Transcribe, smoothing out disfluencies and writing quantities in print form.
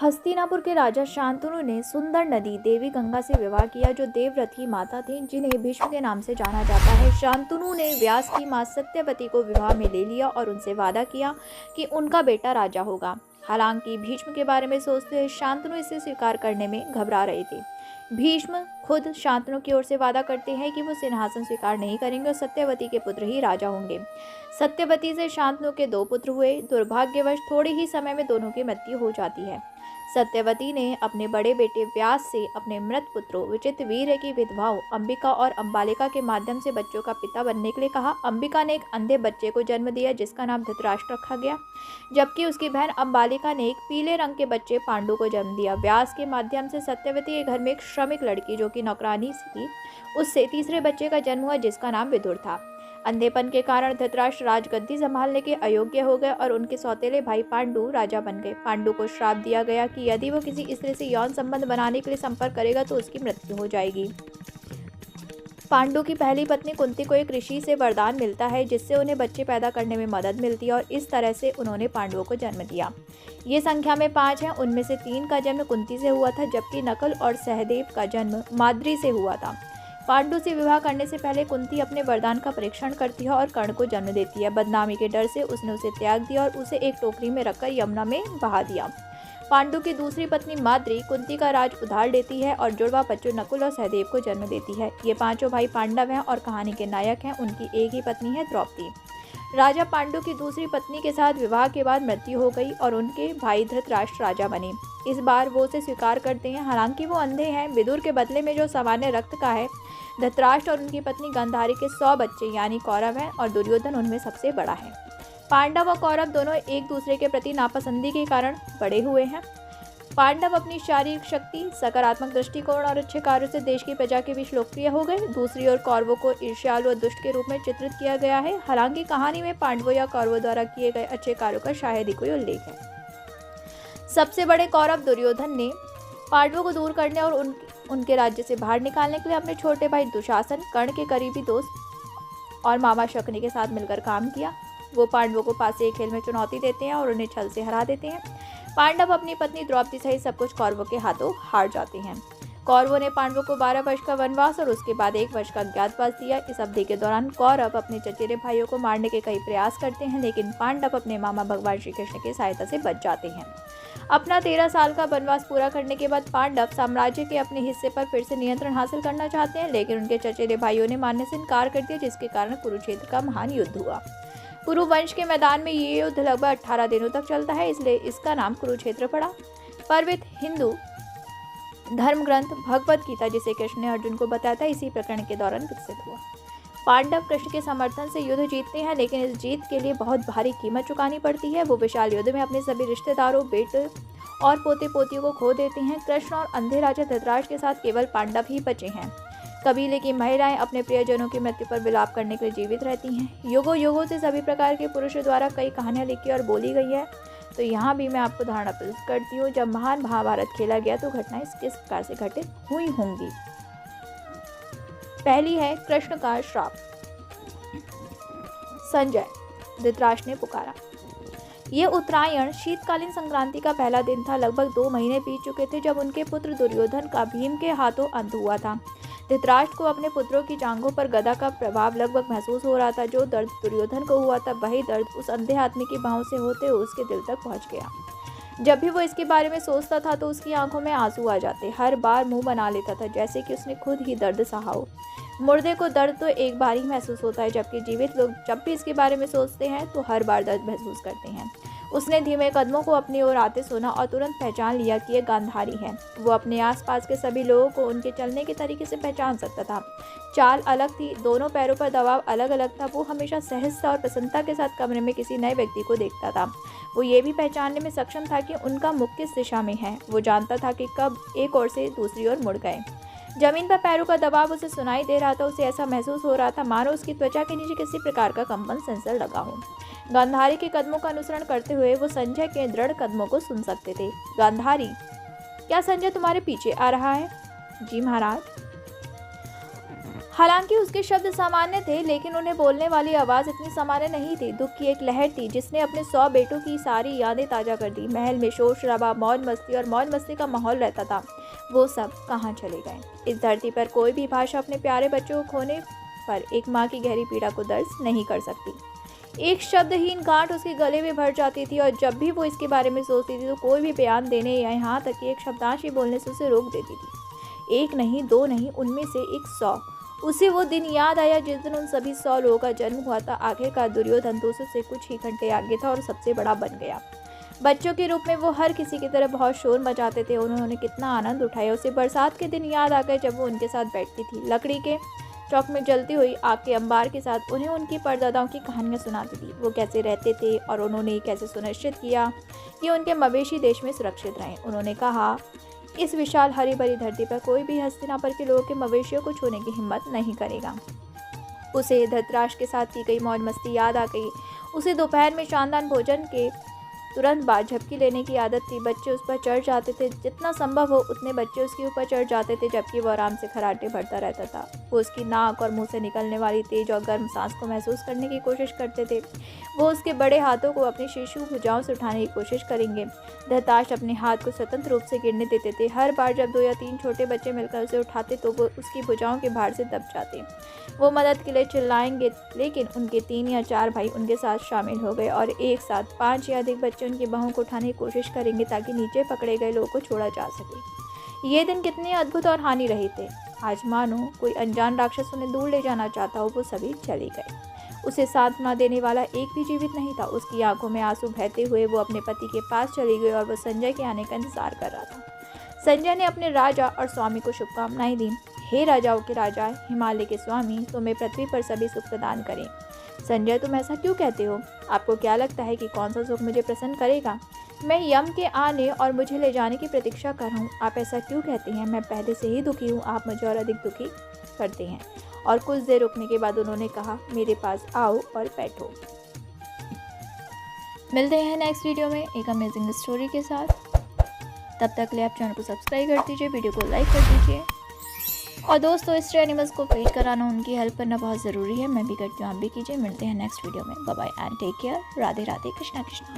हस्तिनापुर के राजा शांतनु ने सुंदर नदी देवी गंगा से विवाह किया, जो देवव्रती माता थी, जिन्हें भीष्म के नाम से जाना जाता है। शांतनु ने व्यास की मां सत्यवती को विवाह में ले लिया और उनसे वादा किया कि उनका बेटा राजा होगा। हालांकि भीष्म के बारे में सोचते हुए शांतनु इसे स्वीकार करने में घबरा रहे थे। भीष्म खुद शांतनु की ओर से वादा करते हैं कि वो सिंहासन स्वीकार नहीं करेंगे और सत्यवती के पुत्र ही राजा होंगे। सत्यवती से शांतनु के 2 पुत्र हुए। दुर्भाग्यवश थोड़े ही समय में दोनों की मृत्यु हो जाती है। सत्यवती ने अपने बड़े बेटे व्यास से अपने मृत पुत्रों विचित्र वीर्य की विधवाओं अंबिका और अंबालिका के माध्यम से बच्चों का पिता बनने के लिए कहा। अंबिका ने एक अंधे बच्चे को जन्म दिया जिसका नाम धृतराष्ट्र रखा गया, जबकि उसकी बहन अंबालिका ने एक पीले रंग के बच्चे पांडु को जन्म दिया। व्यास के माध्यम से सत्यवती के घर में एक श्रमिक लड़की जो कि नौकरानी थी, उससे तीसरे बच्चे का जन्म हुआ जिसका नाम विदुर था। अंधेपन के कारण धृतराष्ट्र राजगद्दी संभालने के अयोग्य हो गए और उनके सौतेले भाई पांडु राजा बन गए। पांडु को श्राप दिया गया कि यदि वो किसी स्त्री से यौन संबंध बनाने के लिए संपर्क करेगा तो उसकी मृत्यु हो जाएगी। पांडु की पहली पत्नी कुंती को एक ऋषि से वरदान मिलता है जिससे उन्हें बच्चे पैदा करने में मदद मिलती है और इस तरह से उन्होंने पांडवों को जन्म दिया। ये संख्या में 5 हैं। उनमें से 3 का जन्म कुंती से हुआ था, जबकि नकुल और सहदेव का जन्म माद्री से हुआ था। पांडु से विवाह करने से पहले कुंती अपने वरदान का परीक्षण करती है और कर्ण को जन्म देती है। बदनामी के डर से उसने उसे त्याग दिया और उसे एक टोकरी में रखकर यमुना में बहा दिया। पांडु की दूसरी पत्नी माद्री कुंती का राज उधार लेती है और जुड़वा बच्चों नकुल और सहदेव को जन्म देती है। ये 5 भाई पांडव हैं और कहानी के नायक हैं। उनकी एक ही पत्नी है, द्रौपदी। राजा पांडु की दूसरी पत्नी के साथ विवाह के बाद मृत्यु हो गई और उनके भाई धृतराष्ट्र राजा बने। इस बार वो उसे स्वीकार करते हैं, हालांकि वो अंधे हैं। विदुर के बदले में जो सामान्य रक्त का है। धृतराष्ट्र और उनकी पत्नी गांधारी के 100 बच्चे यानी कौरव हैं और दुर्योधन उनमें सबसे बड़ा है। पांडव और कौरव दोनों एक दूसरे के प्रति नापसंदी के कारण बड़े हुए हैं। पांडव अपनी शारीरिक शक्ति, सकारात्मक दृष्टिकोण और अच्छे कार्यों से देश की प्रजा के बीच लोकप्रिय हो गए। दूसरी ओर कौरवों को ईर्ष्यालु और दुष्ट के रूप में चित्रित किया गया है। हालांकि कहानी में पांडवों या कौरवों द्वारा किए गए अच्छे कार्यों का शायद ही कोई उल्लेख है। सबसे बड़े कौरव दुर्योधन ने पांडवों को दूर करने और उनके राज्य से बाहर निकालने के लिए अपने छोटे भाई दुशासन, कर्ण के करीबी दोस्त और मामा शकुनी के साथ मिलकर काम किया। वो पांडवों को पासे खेल में चुनौती देते हैं और उन्हें छल से हरा देते हैं। पांडव अपनी पत्नी द्रौपदी सहित सब कुछ कौरवों के हाथों हार जाते हैं। कौरवों ने पांडवों को 12 वर्ष का वनवास और उसके बाद 1 वर्ष का अज्ञातवास दिया। इस अवधि के दौरान कौरव अपने चचेरे भाइयों को मारने के कई प्रयास करते हैं, लेकिन पांडव अपने मामा भगवान श्री कृष्ण की सहायता से बच जाते हैं। अपना 13 साल का वनवास पूरा करने के बाद पांडव साम्राज्य के अपने हिस्से पर फिर से नियंत्रण हासिल करना चाहते हैं, लेकिन उनके चचेरे भाइयों ने मानने से इनकार कर दिया, जिसके कारण कुरुक्षेत्र का महान युद्ध हुआ। कुरुवंश के मैदान में ये युद्ध लगभग 18 दिनों तक चलता है, इसलिए इसका नाम कुरुक्षेत्र पड़ा। पर्वित हिंदू धर्म ग्रंथ भगवद गीता, जिसे कृष्ण ने अर्जुन को बताया था, इसी प्रकरण के दौरान विकसित हुआ। पांडव कृष्ण के समर्थन से युद्ध जीतते हैं, लेकिन इस जीत के लिए बहुत भारी कीमत चुकानी पड़ती है। वो विशाल युद्ध में अपने सभी रिश्तेदारों, बेटे और पोते पोतियों को खो देते हैं। कृष्ण और अंधे राजा धृतराष्ट्र के साथ केवल पांडव ही बचे हैं। कबीले की महिलाएं अपने प्रियजनों की मृत्यु पर विलाप करने के लिए जीवित रहती हैं। युगों युगों से सभी प्रकार के पुरुषों द्वारा कई कहानियां लिखी और बोली गई है। तो यहाँ भी मैं आपको धारणा प्रस्तुत करती हूँ, जब महान महाभारत खेला गया तो घटनाएं किस प्रकार से घटित हुई होंगी। पहली है कृष्ण का श्राप। संजय, धृतराष्ट्र ने पुकारा। ये उत्तरायण शीतकालीन संक्रांति का पहला दिन था। लगभग 2 महीने बीत चुके थे जब उनके पुत्र दुर्योधन का भीम के हाथों अंत हुआ था। धृतराष्ट्र को अपने पुत्रों की जांघों पर गदा का प्रभाव लगभग महसूस हो रहा था। जो दर्द दुर्योधन को हुआ था, वही दर्द उस अंधे आदमी की बाहों से होते हुए उसके दिल तक पहुंच गया। जब भी वो इसके बारे में सोचता था तो उसकी आंखों में आंसू आ जाते। हर बार मुंह बना लेता था जैसे कि उसने खुद ही दर्द सहा हो। मुर्दे को दर्द तो एक बार ही महसूस होता है, जबकि जीवित लोग जब भी इसके बारे में सोचते हैं तो हर बार दर्द महसूस करते हैं। उसने धीमे कदमों को अपनी ओर आते सुना और तुरंत पहचान लिया कि ये गांधारी है। वो अपने आसपास के सभी लोगों को उनके चलने के तरीके से पहचान सकता था। चाल अलग थी, दोनों पैरों पर दबाव अलग अलग था। वो हमेशा सहजता और प्रसन्नता के साथ कमरे में किसी नए व्यक्ति को देखता था। वो ये भी पहचानने में सक्षम था कि उनका मुख किस दिशा में है। वो जानता था कि कब एक ओर से दूसरी ओर मुड़ गए। जमीन पर पैरों का दबाव उसे सुनाई दे रहा था। उसे ऐसा महसूस हो रहा था मानो उसकी त्वचा के नीचे किसी प्रकार का कंपन सेंसर लगा हो। गांधारी के कदमों का अनुसरण करते हुए वो संजय के दृढ़ कदमों को सुन सकते थे। गांधारी, क्या संजय तुम्हारे पीछे आ रहा है? जी महाराज। हालांकि उसके शब्द सामान्य थे, लेकिन उन्हें बोलने वाली आवाज़ इतनी सामान्य नहीं थी। दुख की एक लहर थी जिसने अपने 100 बेटों की सारी यादें ताज़ा कर दी। महल में शोर शराबा, मौज मस्ती और मौज मस्ती का माहौल रहता था। वो सब कहाँ चले गए? इस धरती पर कोई भी भाषा अपने प्यारे बच्चों को खोने पर एक माँ की गहरी पीड़ा को दर्ज नहीं कर सकती। एक शब्दहीन गांठ उसके गले में भर जाती थी, और जब भी वो इसके बारे में सोचती थी तो कोई भी बयान देने या यहाँ तक कि एक शब्दांश भी बोलने से उसे रोक देती थी। एक नहीं, दो नहीं, उनमें से एक 100। उसे वो दिन याद आया जिस दिन उन सभी 100 लोगों का जन्म हुआ था। आखिरकार दुर्योधन दूसरे से कुछ ही घंटे आगे था और सबसे बड़ा बन गया। बच्चों के रूप में वो हर किसी की तरह बहुत शोर मचाते थे। उन्होंने कितना आनंद उठाया। उसे बरसात के दिन याद आ गए जब वो उनके साथ बैठती थी, लकड़ी के चौक में जलती हुई आग के अंबार के साथ उन्हें उनकी परदादाओं की कहानियाँ सुनाती थी। वो कैसे रहते थे और उन्होंने कैसे सुनिश्चित किया कि उनके मवेशी देश में सुरक्षित रहें। उन्होंने कहा, इस विशाल हरी भरी धरती पर कोई भी हस्तिनापुर के लोगों के मवेशियों को छूने की हिम्मत नहीं करेगा। उसे धृतराष्ट्र के साथ की गई मौज मस्ती याद आ गई। उसे दोपहर में शानदार भोजन के तुरंत बाद झपकी लेने की आदत थी। बच्चे उस पर चढ़ जाते थे, जितना संभव हो उतने बच्चे उसके ऊपर चढ़ जाते थे, जबकि वो आराम से खर्राटे भरता रहता था। वो उसकी नाक और मुंह से निकलने वाली तेज और गर्म सांस को महसूस करने की कोशिश करते थे। वो उसके बड़े हाथों को अपनी शिशु भुजाओं से उठाने की कोशिश करेंगे। धृतराष्ट्र अपने हाथ को स्वतंत्र रूप से गिरने देते थे। हर बार जब 2 या 3 छोटे बच्चे मिलकर उसे उठाते तो वो उसकी भुजाओं के भार से दब जाते। वो मदद के लिए चिल्लाएंगे, लेकिन उनके 3 या 4 भाई उनके साथ शामिल हो गए और एक साथ 5 या अधिक बच्चे उनकी बाहों को उठाने की कोशिश करेंगे ताकि नीचे पकड़े गए लोगों को छोड़ा जा सके। ये दिन कितने अद्भुत और हानि रहे थे। आज मानो कोई अनजान राक्षस उन्हें दूर ले जाना चाहता हो। वो सभी चले गए। उसे सांत्वना देने वाला एक भी जीवित नहीं था। उसकी आंखों में आंसू बहते हुए वो अपने पति के पास चली गई और वो संजय के आने का इंतजार कर रहा था। संजय ने अपने राजा और स्वामी को शुभकामनाएं दी। हे राजाओं के राजा, हिमालय के स्वामी, तुम्हें पृथ्वी पर सभी सुख प्रदान करें। संजय, तुम ऐसा क्यों कहते हो? आपको क्या लगता है कि कौन सा सुख मुझे प्रसन्न करेगा? मैं यम के आने और मुझे ले जाने की प्रतीक्षा कर रहा हूँ। आप ऐसा क्यों कहते हैं? मैं पहले से ही दुखी हूँ, आप मुझे और अधिक दुखी करते हैं। और कुछ देर रुकने के बाद उन्होंने कहा, मेरे पास आओ और बैठो। मिलते हैं नेक्स्ट वीडियो में एक अमेजिंग स्टोरी के साथ। तब तक के लिए आप चैनल को सब्सक्राइब कर दीजिए, वीडियो को लाइक कर दीजिए। और दोस्तों, स्ट्रे एनिमल्स को फीड कराना, उनकी हेल्प करना बहुत ज़रूरी है। मैं भी करती हूँ, आप भी कीजिए। मिलते हैं नेक्स्ट वीडियो में। Bye bye and take care. Radhe Radhe, Krishna Krishna.